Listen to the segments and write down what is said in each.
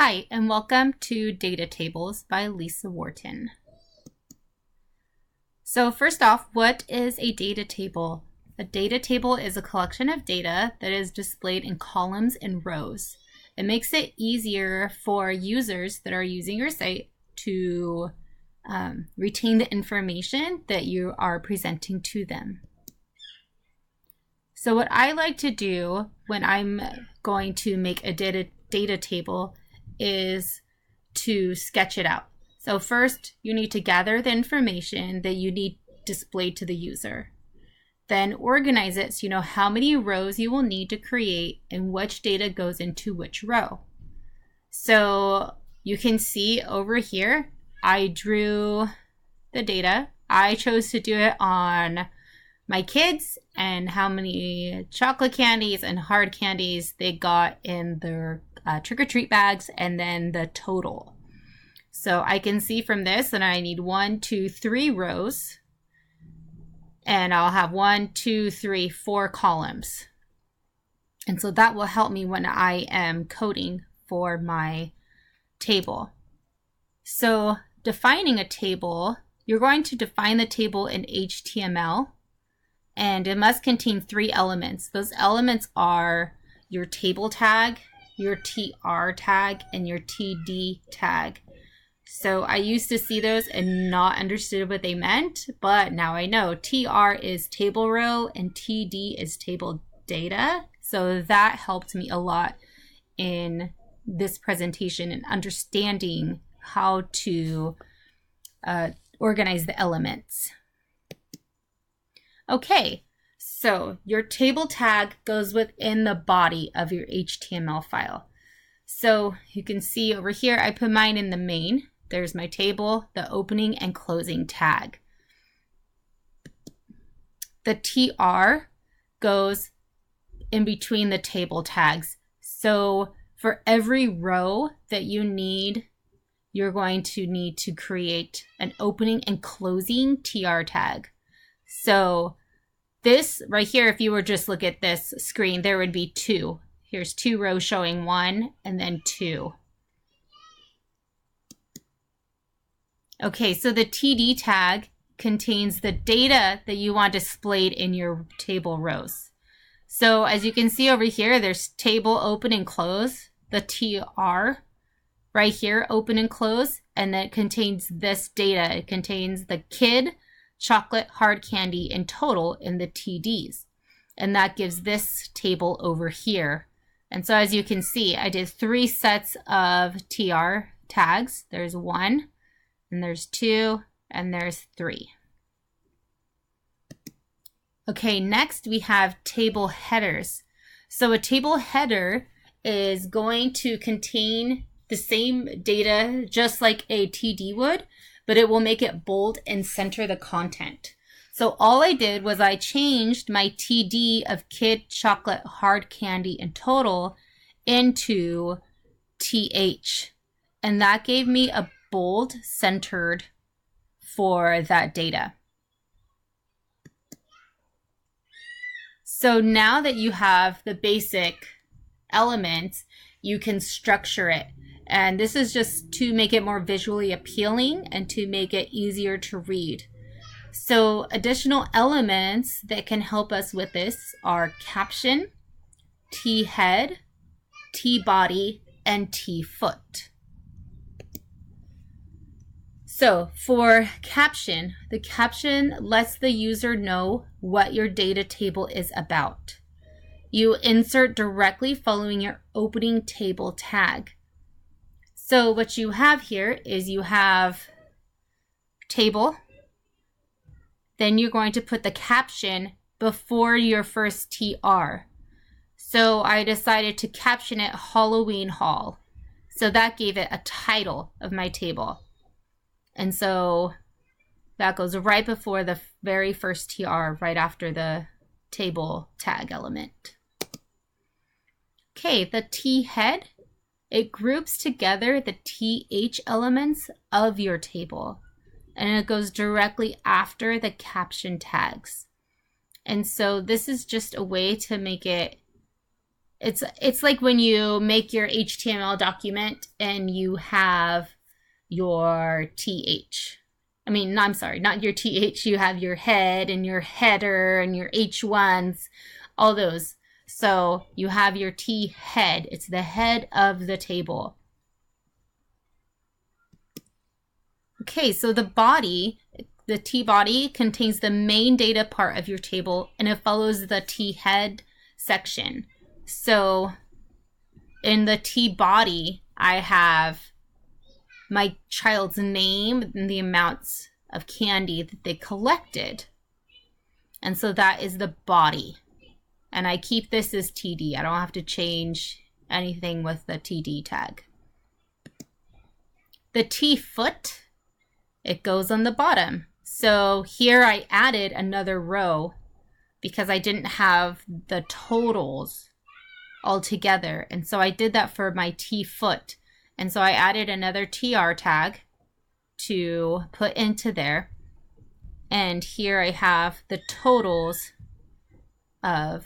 Hi, and welcome to Data Tables by Lisa Wharton. So first off, what is a data table? A data table is a collection of data that is displayed in columns and rows. It makes it easier for users that are using your site to retain the information that you are presenting to them. So what I like to do when I'm going to make a data table is to sketch it out. So first, you need to gather the information that you need displayed to the user. Then organize it so you know how many rows you will need to create and which data goes into which row. So you can see over here, I drew the data. I chose to do it on my kids and how many chocolate candies and hard candies they got in their trick-or-treat bags, and then the total. So I can see from this that I need 1, 2, 3 rows, and I'll have 1, 2, 3, 4 columns. And so that will help me when I am coding for my table. So defining a table, you're going to define the table in HTML, and it must contain 3 elements. Those elements are your table tag, your TR tag, and your TD tag. So I used to see those and not understood what they meant, but now I know. TR is table row and TD is table data. So that helped me a lot in this presentation and understanding how to organize the elements. Okay, so your table tag goes within the body of your HTML file. So you can see over here, I put mine in the main. There's my table, the opening and closing tag. The TR goes in between the table tags. So for every row that you need, you're going to need to create an opening and closing TR tag. So this right here, if you were just look at this screen, there would be 2. Here's 2 rows showing 1 and then 2. Okay, so the TD tag contains the data that you want displayed in your table rows. So as you can see over here, there's table open and close, the TR right here, open and close, and that contains this data. It contains the kid, chocolate, hard candy, and total in the TDs. And that gives this table over here. And so as you can see, I did 3 sets of TR tags. There's 1, and there's 2, and there's 3. Okay, next we have table headers. So a table header is going to contain the same data just like a TD would, but it will make it bold and center the content. So all I did was I changed my TD of kid, chocolate, hard candy, and total into TH. And that gave me a bold centered for that data. So now that you have the basic elements, you can structure it. And this is just to make it more visually appealing and to make it easier to read. So additional elements that can help us with this are caption, T-head, T-body, and T-foot. So for caption, the caption lets the user know what your data table is about. You insert directly following your opening table tag. So what you have here is you have table, then you're going to put the caption before your first TR. So I decided to caption it Halloween Haul. So that gave it a title of my table. And so that goes right before the very first TR, right after the table tag element. Okay, the T head. It groups together the TH elements of your table, and it goes directly after the caption tags. And so this is just a way to make it It's like when you make your HTML document and you have your TH. I mean, I'm sorry, not your TH. You have your head and your header and your H1s, all those. So you have your T head. It's the head of the table. Okay, so the body, the T body contains the main data part of your table, and it follows the T head section. So in the T body, I have my child's name and the amounts of candy that they collected. And so that is the body. And I keep this as TD. I don't have to change anything with the TD tag. The T foot, it goes on the bottom. So here I added another row because I didn't have the totals all together. And so I did that for my T foot. And so I added another TR tag to put into there. And here I have the totals of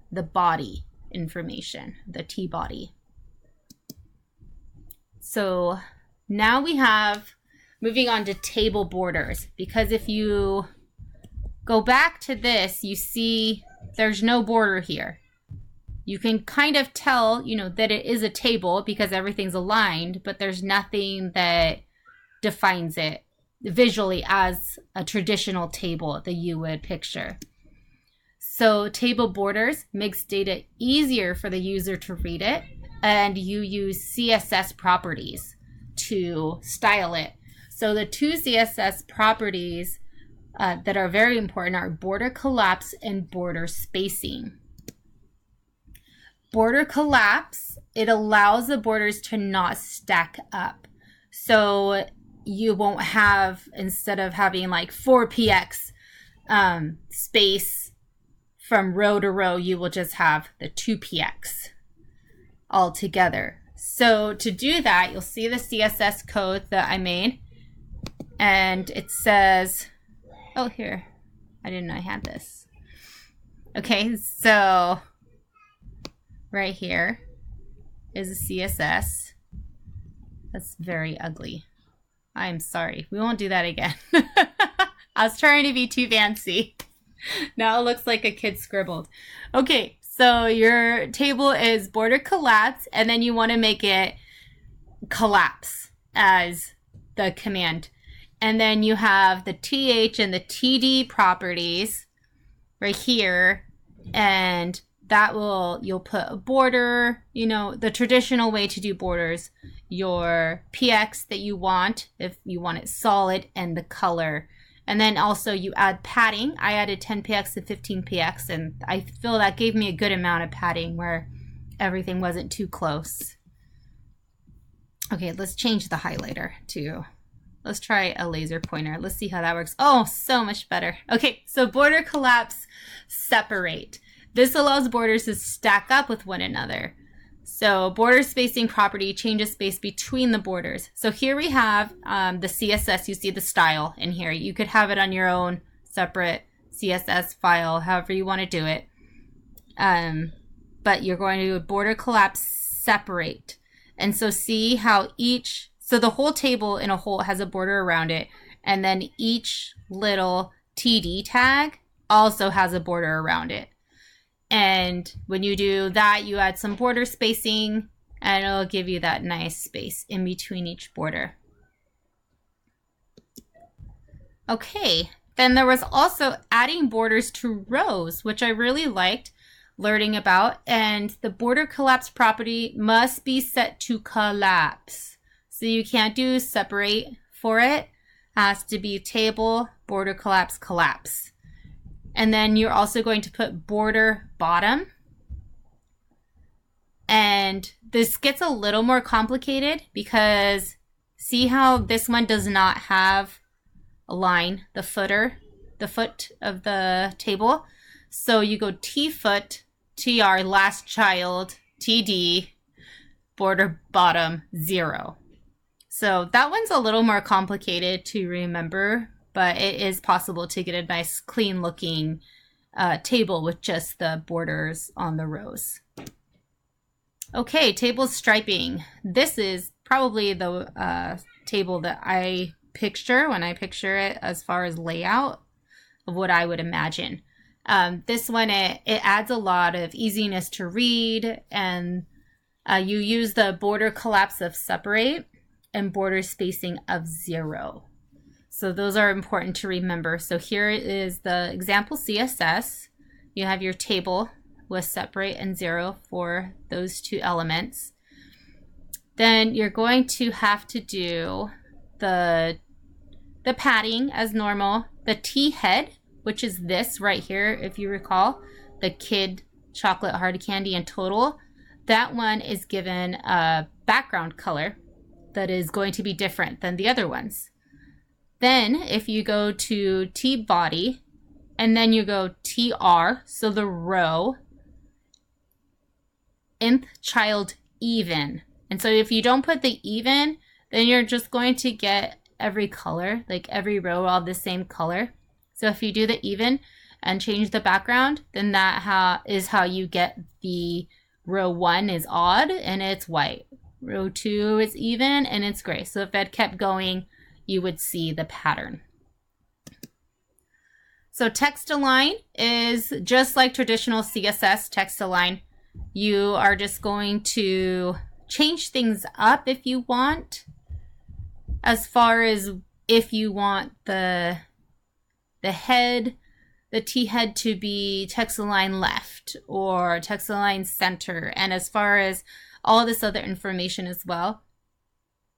the body information, the T body. So now we have, moving on to table borders, because if you go back to this, you see there's no border here. You can kind of tell, that it is a table because everything's aligned, but there's nothing that defines it visually as a traditional table that you would picture. So table borders makes data easier for the user to read it, and you use CSS properties to style it. So the two CSS properties that are very important are border collapse and border spacing. Border collapse, it allows the borders to not stack up. So you won't have, instead of having like 4px space from row to row, you will just have the 2px all together. So to do that, you'll see the CSS code that I made. And it says, oh, here, I didn't know I had this. Okay, so right here is a CSS. That's very ugly. I'm sorry. We won't do that again. I was trying to be too fancy. Now it looks like a kid scribbled. Okay, so your table is border collapse, and then you want to make it collapse as the command. And then you have the TH and the TD properties right here, and that you'll put a border, the traditional way to do borders, your PX that you want, if you want it solid, and the color. And then also you add padding. I added 10px to 15px, and I feel that gave me a good amount of padding where everything wasn't too close. Okay, let's change the highlighter to, let's try a laser pointer. Let's see how that works. Oh, so much better. Okay, so border collapse, separate. This allows borders to stack up with one another. So border spacing property changes space between the borders. So here we have the CSS. You see the style in here. You could have it on your own separate CSS file, however you want to do it. But you're going to do a border collapse separate. And so see how so the whole table in a whole has a border around it. And then each little TD tag also has a border around it. And when you do that, you add some border spacing, and it'll give you that nice space in between each border. Okay, then there was also adding borders to rows, which I really liked learning about. And the border collapse property must be set to collapse. So you can't do separate for it. It has to be table, border collapse, collapse. And then you're also going to put border bottom. And this gets a little more complicated because see how this one does not have a line, the foot of the table. So you go T foot, TR, last child, TD, border bottom, 0. So that one's a little more complicated to remember, but it is possible to get a nice clean looking table with just the borders on the rows. Okay, table striping. This is probably the table that I picture when I picture it as far as layout of what I would imagine. This one, it adds a lot of easiness to read, and you use the border collapse of separate and border spacing of 0. So those are important to remember. So here is the example CSS. You have your table with separate and 0 for those two elements. Then you're going to have to do the padding as normal. The T head, which is this right here, if you recall, the kid chocolate hard candy in total, that one is given a background color that is going to be different than the other ones. Then if you go to T body and then you go TR, so the row, nth child even. And so if you don't put the even, then you're just going to get every color, like every row all the same color. So if you do the even and change the background, then that is how you get the row 1 is odd and it's white. Row 2 is even and it's gray. So if it kept going, you would see the pattern. So text align is just like traditional CSS text align. You are just going to change things up if you want, as far as if you want the head, the T head to be text align left or text align center, and as far as all this other information as well.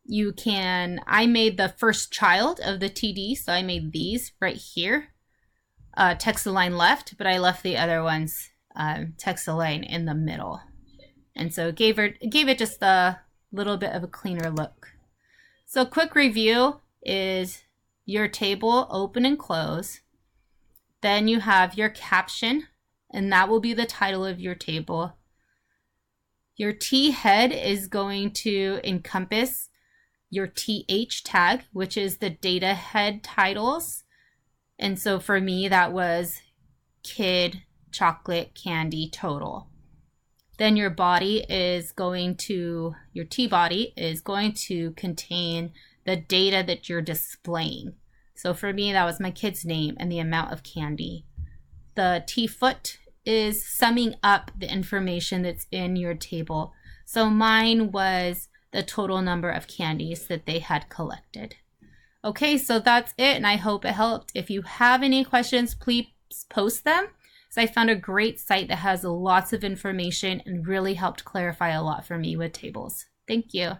You can, I made the first child of the TD, so I made these right here, text align left, but I left the other ones text align in the middle. And so gave it just a little bit of a cleaner look. So quick review is your table open and close. Then you have your caption, and that will be the title of your table. Your T head is going to encompass your TH tag, which is the data head titles. And so for me, that was kid chocolate candy total. Then your body is going to, your T body is going to contain the data that you're displaying. So for me, that was my kid's name and the amount of candy. The T foot is summing up the information that's in your table. So mine was the total number of candies that they had collected. Okay, so that's it, and I hope it helped. If you have any questions, please post them. So I found a great site that has lots of information and really helped clarify a lot for me with tables. Thank you.